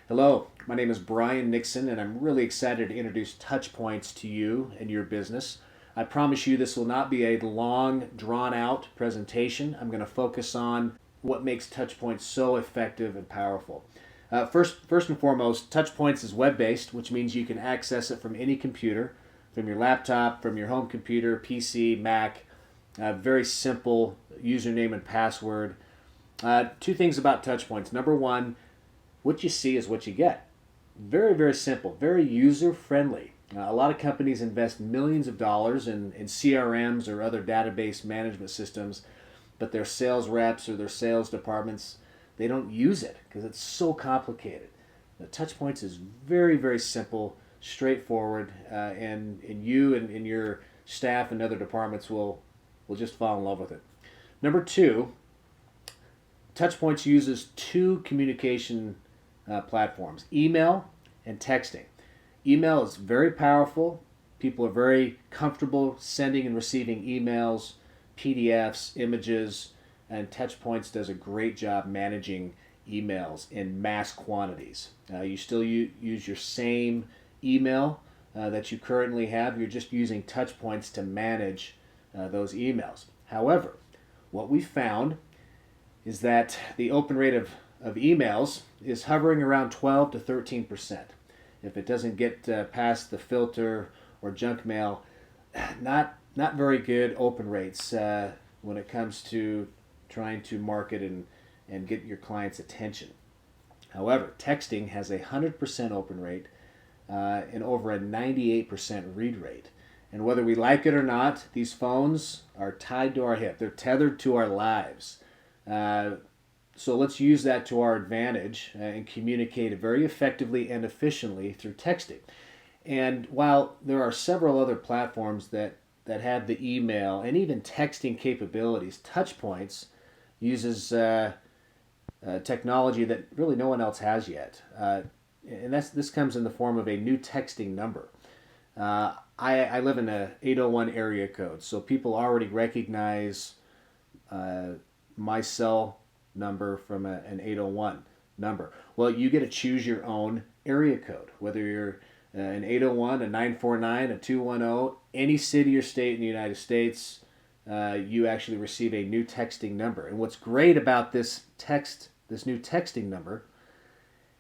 Hello, my name is Brian Nixon, and I'm really excited to introduce TouchPoints to you and your business. I promise you this will not be a long, drawn out presentation. I'm going to focus on what makes TouchPoints so effective and powerful. First and foremost, TouchPoints is web based, which means you can access it from any computer, from your laptop, from your home computer, PC, Mac. Very simple username and password. Two things about TouchPoints. Number one, what you see is what you get. Very, very simple, very user friendly. A lot of companies invest millions of dollars in CRMs or other database management systems, but their sales reps or their sales departments, they don't use it because it's so complicated. The TouchPoints is very, very simple, straightforward, and you and your staff and other departments will just fall in love with it. Number two, TouchPoints uses two communication platforms, email and texting. Email is very powerful. People are very comfortable sending and receiving emails, PDFs, images, and TouchPoints does a great job managing emails in mass quantities. You still use your same email that you currently have. You're just using TouchPoints to manage those emails. However, what we found is that the open rate of emails is hovering around 12 to 13%. If it doesn't get past the filter or junk mail, not very good open rates when it comes to trying to market and get your client's attention. However, texting has a 100% open rate and over a 98% read rate. And whether we like it or not, these phones are tied to our hip. They're tethered to our lives. So let's use that to our advantage and communicate very effectively and efficiently through texting. And while there are several other platforms that have the email and even texting capabilities, TouchPoints uses technology that really no one else has yet. And this comes in the form of a new texting number. I live in a 801 area code, so people already recognize my cell number from an 801 number. Well, you get to choose your own area code, whether you're an 801, a 949, a 210, any city or state in the United States, you actually receive a new texting number. And what's great about this new texting number,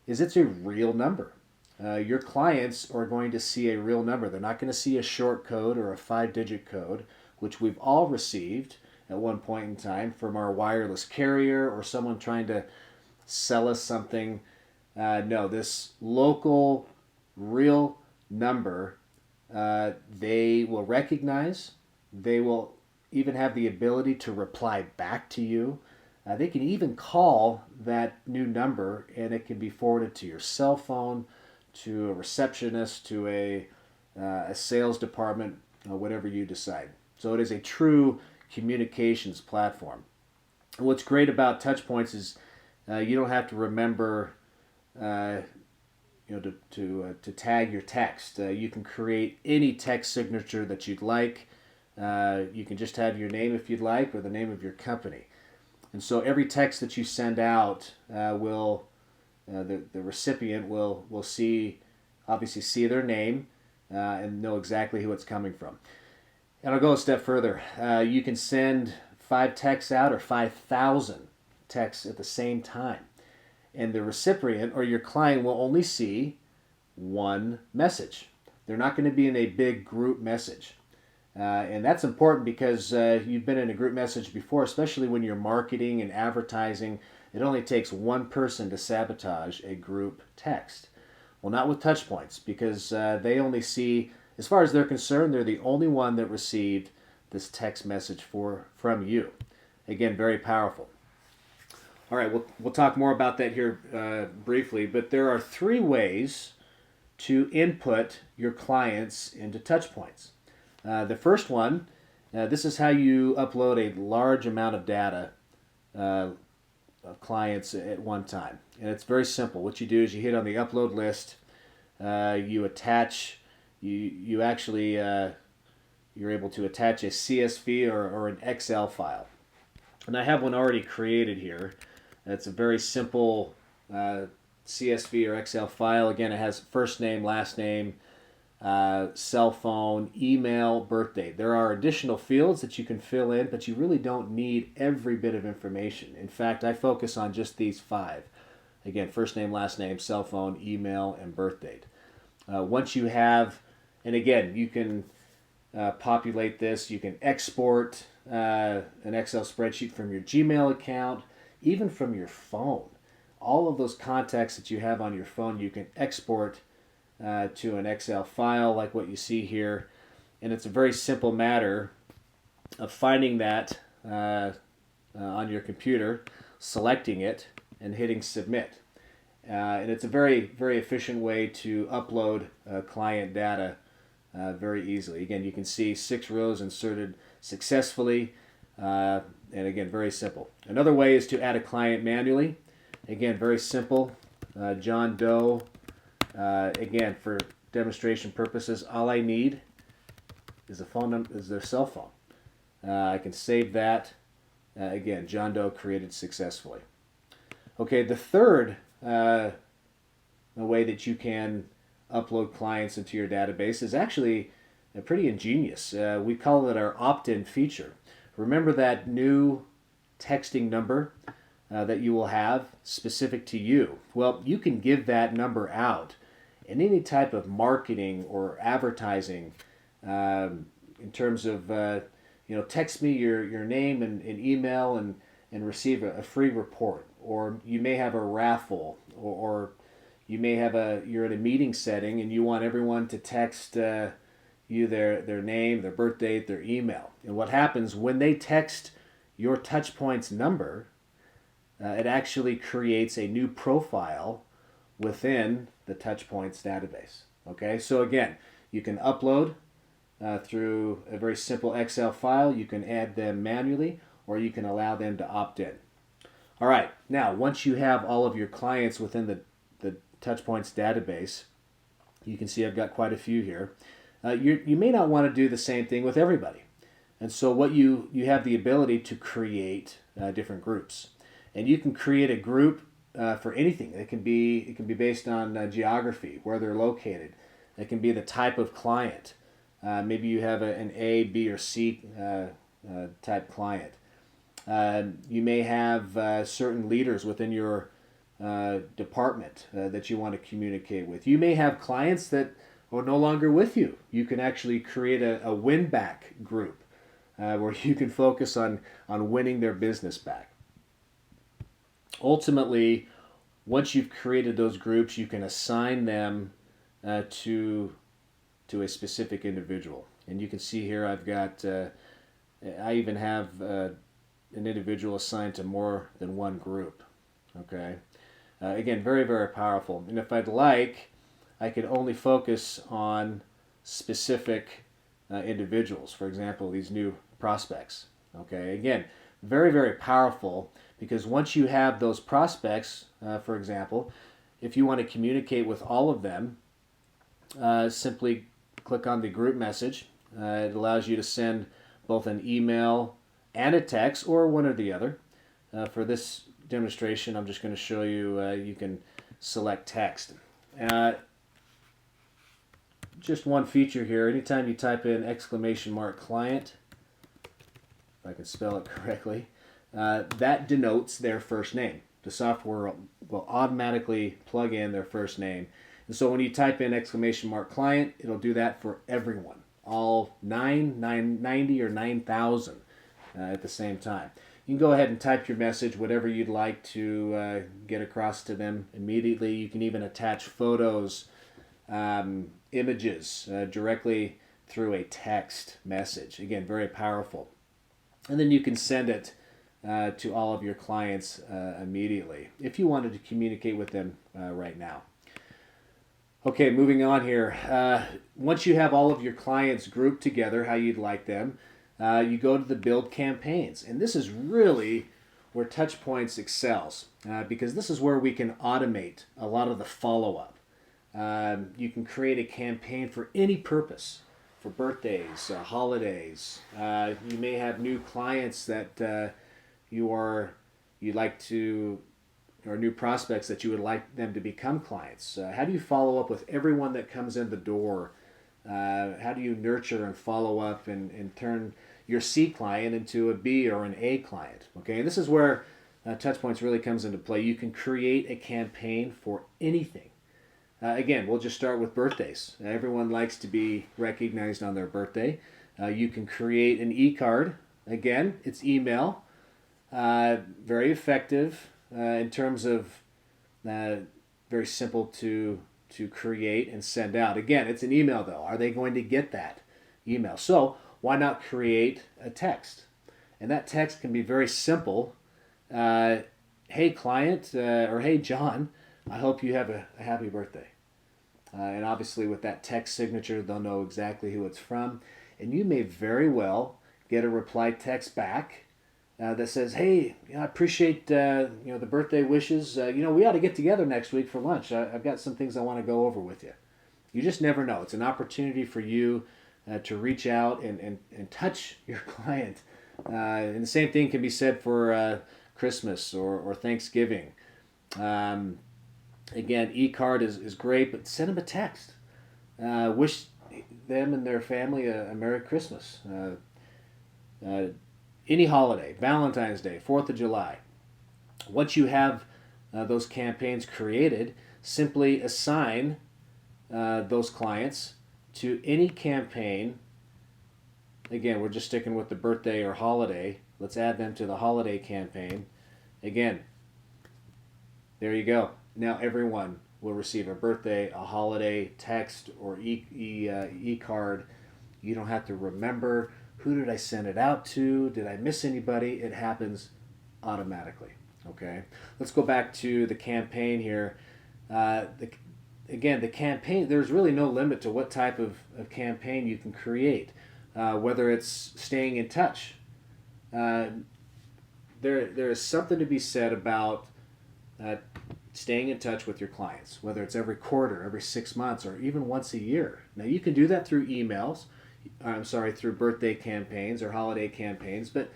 is it's a real number. Your clients are going to see a real number. They're not going to see a short code or a 5-digit code, which we've all received at one point in time from our wireless carrier or someone trying to sell us something. No, this local, real number, they will recognize. They will even have the ability to reply back to you. They can even call that new number and it can be forwarded to your cell phone, to a receptionist, to a sales department, whatever you decide. So it is a true communications platform. And what's great about TouchPoints is you don't have to remember to tag your text. You can create any text signature that you'd like. You can just have your name if you'd like or the name of your company. And so every text that you send out will the recipient will obviously see their name and know exactly who it's coming from. And I'll go a step further. You can send 5 texts out or 5,000 texts at the same time. And the recipient or your client will only see one message. They're not going to be in a big group message. And that's important because you've been in a group message before, especially when you're marketing and advertising. It only takes one person to sabotage a group text. Well, not with TouchPoints because they only see, as far as they're concerned, they're the only one that received this text message from you. Again, very powerful. All right, we'll talk more about that here briefly, but there are 3 ways to input your clients into TouchPoints. The first one, this is how you upload a large amount of data of clients at one time. And it's very simple. What you do is you hit on the upload list, you attach, you actually, you're able to attach a CSV or an Excel file. And I have one already created here. It's a very simple CSV or Excel file. Again, it has first name, last name, cell phone, email, birth date. There are additional fields that you can fill in, but you really don't need every bit of information. In fact, I focus on just these 5. Again, first name, last name, cell phone, email, and birth date. Once you have, and again, you can populate this. You can export an Excel spreadsheet from your Gmail account, even from your phone. All of those contacts that you have on your phone, you can export to an Excel file like what you see here. And it's a very simple matter of finding that on your computer, selecting it, and hitting submit. And it's a very, very efficient way to upload client data very easily. Again, you can see 6 rows inserted successfully, and again, very simple. Another way is to add a client manually. Again, very simple. John Doe. Again, for demonstration purposes, all I need is a phone number, is their cell phone. I can save that. Again, John Doe created successfully. Okay, the third way that you can upload clients into your database is actually pretty ingenious. We call it our opt-in feature. Remember that new texting number that you will have specific to you? Well, you can give that number out in any type of marketing or advertising in terms of, text me your name and email and receive a free report. Or you may have a raffle, or you may have you're in a meeting setting and you want everyone to text you their name, their birth date, their email. And what happens when they text your TouchPoints number, it actually creates a new profile within the TouchPoints database. Okay, so again, you can upload through a very simple Excel file. You can add them manually, or you can allow them to opt in. All right, now once you have all of your clients within the TouchPoints database, you can see I've got quite a few here. You may not want to do the same thing with everybody. And so what you have the ability to create different groups. And you can create a group for anything. It can be based on geography, where they're located. It can be the type of client. Maybe you have an A, B, or C type client. You may have certain leaders within your department that you want to communicate with. You may have clients that are no longer with you. You can actually create a win-back group where you can focus on winning their business back. Ultimately, once you've created those groups, you can assign them to a specific individual. And you can see here I've got, I even have an individual assigned to more than one group. Okay. Again, very, very powerful. And if I'd like, I could only focus on specific individuals. For example, these new prospects. Okay. Again, very, very powerful, because once you have those prospects, for example, if you want to communicate with all of them, simply click on the group message. It allows you to send both an email and a text, or one or the other. For this demonstration, I'm just going to show you you can select text. Just one feature here, anytime you type in !client, if I can spell it correctly, that denotes their first name. The software will automatically plug in their first name. And so when you type in !client, it'll do that for everyone, all 990 or 9,000 at the same time. You can go ahead and type your message, whatever you'd like to get across to them immediately. You can even attach photos, images directly through a text message. Again, very powerful. And then you can send it to all of your clients immediately if you wanted to communicate with them right now. Okay, moving on here. Once you have all of your clients grouped together, how you'd like them, you go to the Build Campaigns. And this is really where TouchPoints excels, because this is where we can automate a lot of the follow-up. You can create a campaign for any purpose, for birthdays, holidays. You may have new clients that you'd like to or new prospects that you would like them to become clients? How do you follow up with everyone that comes in the door? How do you nurture and follow up and turn your C client into a B or an A client? Okay, and this is where TouchPoints really comes into play. You can create a campaign for anything. Again, we'll just start with birthdays. Everyone likes to be recognized on their birthday. You can create an e-card. Again, it's email. Very effective in terms of very simple to create and send out. Again, it's an email though. Are they going to get that email? So why not create a text? And that text can be very simple. Hey client, or hey John, I hope you have a happy birthday. And obviously with that text signature, they'll know exactly who it's from. And you may very well get a reply text back that says, hey, I appreciate the birthday wishes. We ought to get together next week for lunch. I've got some things I want to go over with you. You just never know. It's an opportunity for you to reach out and touch your client. And the same thing can be said for Christmas or Thanksgiving. Again, e-card is great, but send them a text. Wish them and their family a Merry Christmas. Any holiday, Valentine's Day, 4th of July. Once you have those campaigns created, simply assign those clients to any campaign. Again, we're just sticking with the birthday or holiday. Let's add them to the holiday campaign. Again, there you go. Now everyone will receive a birthday, a holiday text, or e-card. You don't have to remember, who did I send it out to? Did I miss anybody? It happens automatically. Okay, let's go back to the campaign here. The campaign, there's really no limit to what type of campaign you can create, whether it's staying in touch. There is something to be said about staying in touch with your clients, whether it's every quarter, every 6 months, or even once a year. Now you can do that through emails, through birthday campaigns or holiday campaigns, but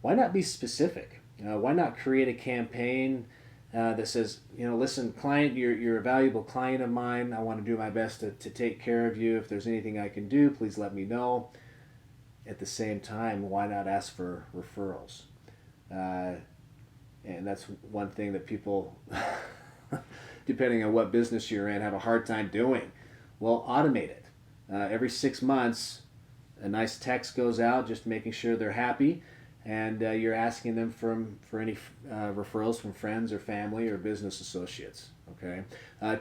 why not be specific? Why not create a campaign that says, listen, client, you're a valuable client of mine. I want to do my best to take care of you. If there's anything I can do, please let me know. At the same time, why not ask for referrals? And that's one thing that people, depending on what business you're in, have a hard time doing. Well, automate it. Every 6 months, a nice text goes out, just making sure they're happy, and you're asking them for any referrals from friends or family or business associates. Okay,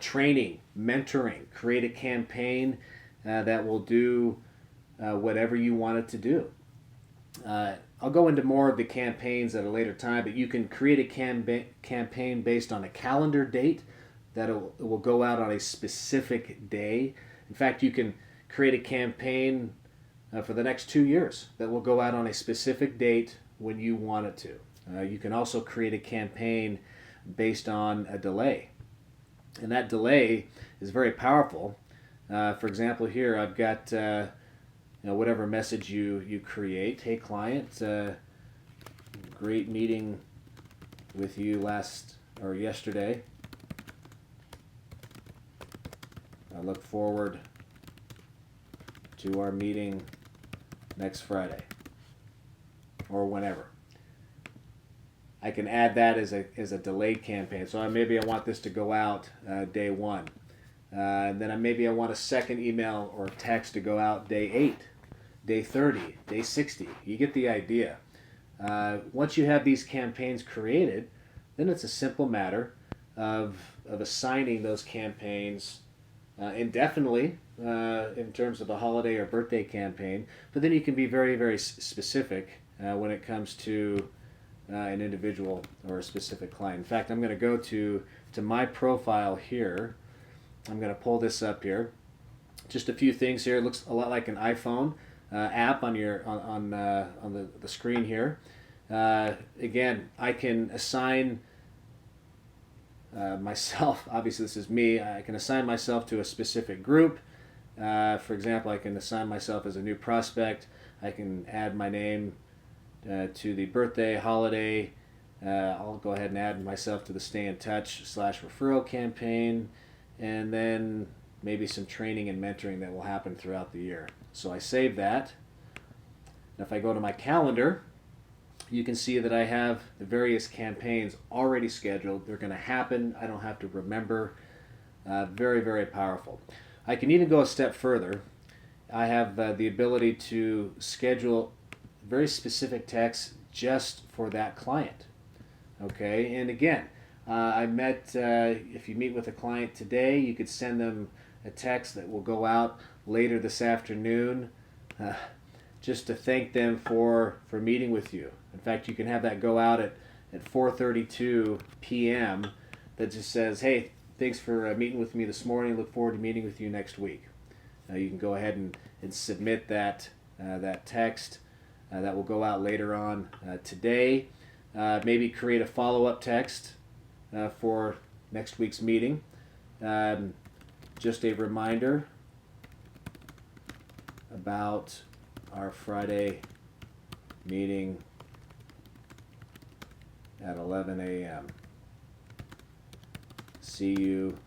training, mentoring, create a campaign that will do whatever you want it to do. I'll go into more of the campaigns at a later time, but you can create a campaign based on a calendar date that will go out on a specific day. In fact, you can create a campaign for the next 2 years that will go out on a specific date when you want it to. You can also create a campaign based on a delay. And that delay is very powerful. For example, here I've got whatever message you create. Hey client, great meeting with you yesterday. I look forward to our meeting next Friday or whenever. I can add that as a delayed campaign. So maybe I want this to go out day 1. And then maybe I want a second email or text to go out day 8, day 30, day 60. You get the idea. Once you have these campaigns created, then it's a simple matter of assigning those campaigns indefinitely in terms of a holiday or birthday campaign. But then you can be very, very specific when it comes to an individual or a specific client. In fact, I'm going to go to my profile here. I'm going to pull this up here. Just a few things here. It looks a lot like an iPhone app on the screen here. Again, I can assign myself. Obviously, this is me. I can assign myself to a specific group. For example, I can assign myself as a new prospect. I can add my name to the birthday, holiday, I'll go ahead and add myself to the Stay in Touch / referral campaign, and then maybe some training and mentoring that will happen throughout the year. So I save that. Now if I go to my calendar, you can see that I have the various campaigns already scheduled. They're going to happen. I don't have to remember. Very, very powerful. I can even go a step further. I have the ability to schedule very specific texts just for that client. Okay, and again, if you meet with a client today, you could send them a text that will go out later this afternoon just to thank them for meeting with you. In fact, you can have that go out at 4:32 p.m. that just says, hey, thanks for meeting with me this morning. Look forward to meeting with you next week. You can go ahead and submit that text that will go out later on today. Maybe create a follow-up text for next week's meeting. Just a reminder about our Friday meeting at 11 a.m. See you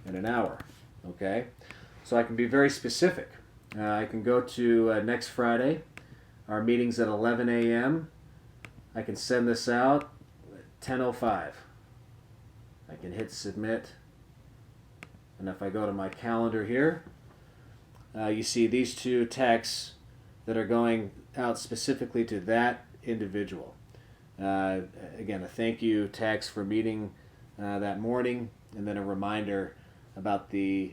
in an hour. Okay? So I can be very specific. I can go to next Friday. Our meeting's at 11 a.m. I can send this out at 10:05. I can hit submit. And if I go to my calendar here, you see these two texts that are going out specifically to that individual. Again, a thank you text for meeting that morning, and then a reminder about the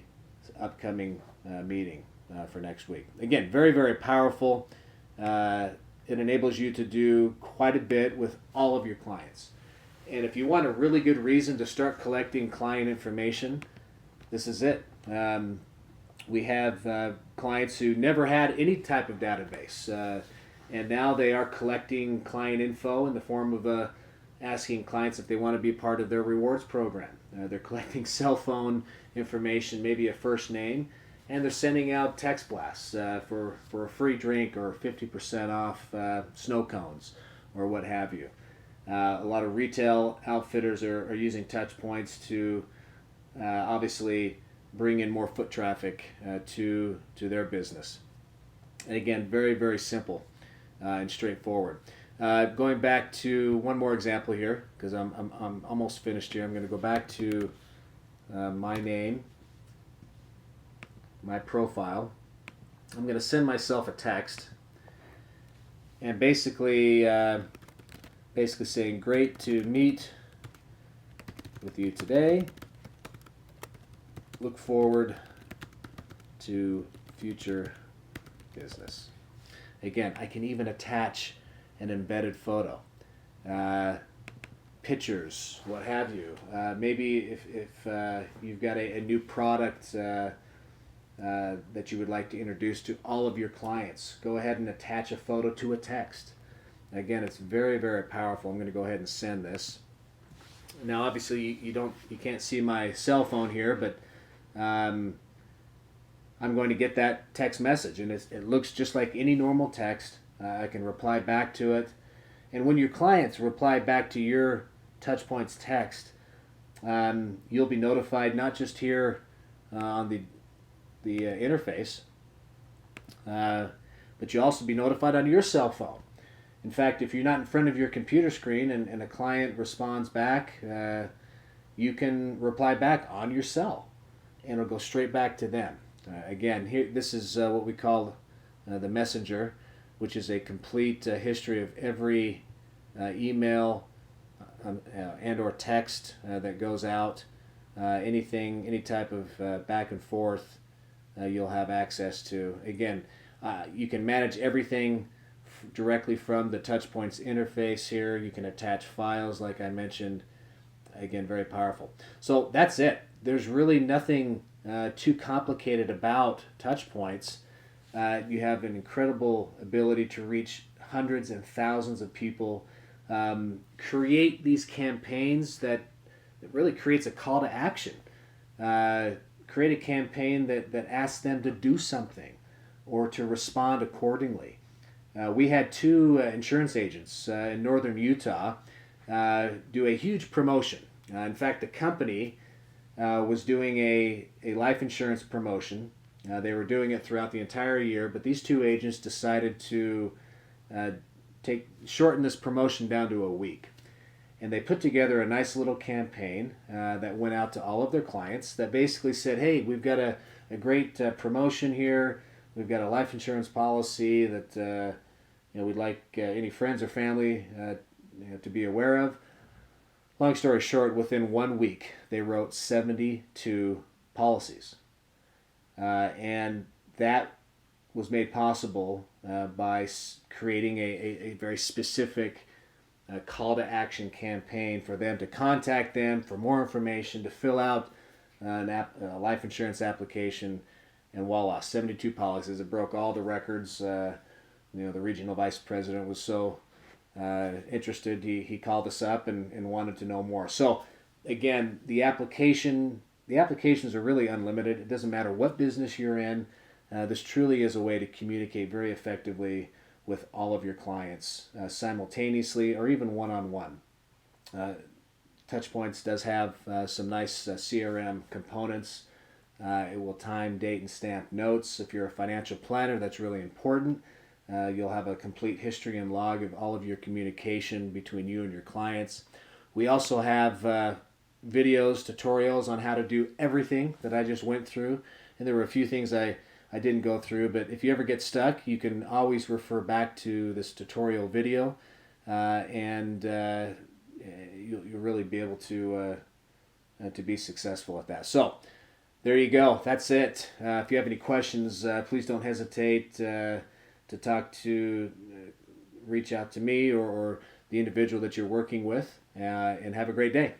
upcoming meeting for next week. Again, very, very powerful. It enables you to do quite a bit with all of your clients. And if you want a really good reason to start collecting client information, this is it. We have clients who never had any type of database, and now they are collecting client info in the form of asking clients if they want to be part of their rewards program. They're collecting cell phone information, maybe a first name, and they're sending out text blasts for a free drink or 50% off snow cones or what have you. A lot of retail outfitters are using TouchPoints to obviously bring in more foot traffic to their business. And again, very, very simple and straightforward. Going back to one more example here, because I'm almost finished here. I'm going to go back to my name, my profile. I'm going to send myself a text, and basically saying, great to meet with you today. Look forward to future business. Again, I can even attach an embedded photo, pictures, what have you. Maybe if you've got a new product that you would like to introduce to all of your clients, go ahead and attach a photo to a text. Again, it's very, very powerful. I'm going to go ahead and send this. Now, obviously, you can't see my cell phone here, but I'm going to get that text message, and it looks just like any normal text. I can reply back to it, and when your clients reply back to your TouchPoints text, you'll be notified not just here on the interface, but you'll also be notified on your cell phone. In fact, if you're not in front of your computer screen and a client responds back, you can reply back on your cell, and it'll go straight back to them. Again, here this is what we call the messenger, which is a complete history of every email and or text that goes out. Any type of back and forth, you'll have access to. Again, you can manage everything directly from the TouchPoints interface here. You can attach files like I mentioned. Again, very powerful. So that's it. There's really nothing too complicated about TouchPoints. You have an incredible ability to reach hundreds and thousands of people. Create these campaigns that really creates a call to action. Create a campaign that asks them to do something or to respond accordingly. We had two insurance agents in northern Utah do a huge promotion. In fact, the company was doing a life insurance promotion. They were doing it throughout the entire year, but these two agents decided to uh, shorten this promotion down to a week. And they put together a nice little campaign that went out to all of their clients that basically said, hey, we've got a great promotion here. We've got a life insurance policy that we'd like any friends or family to be aware of. Long story short, within 1 week, they wrote 72 policies. And that was made possible by creating a very specific call to action campaign for them to contact them for more information, to fill out a life insurance application, and voila, 72 policies. It broke all the records. The regional vice president was so interested, he called us up and wanted to know more. So again, the applications are really unlimited. It doesn't matter what business you're in. This truly is a way to communicate very effectively with all of your clients simultaneously or even one-on-one. TouchPoints does have some nice CRM components. It will time, date, and stamp notes. If you're a financial planner, that's really important. You'll have a complete history and log of all of your communication between you and your clients. We also have videos, tutorials on how to do everything that I just went through. And there were a few things I didn't go through, but if you ever get stuck, you can always refer back to this tutorial video, and you'll really be able to be successful at that. So there you go. That's it. If you have any questions, please don't hesitate to reach out to me or the individual that you're working with, and have a great day.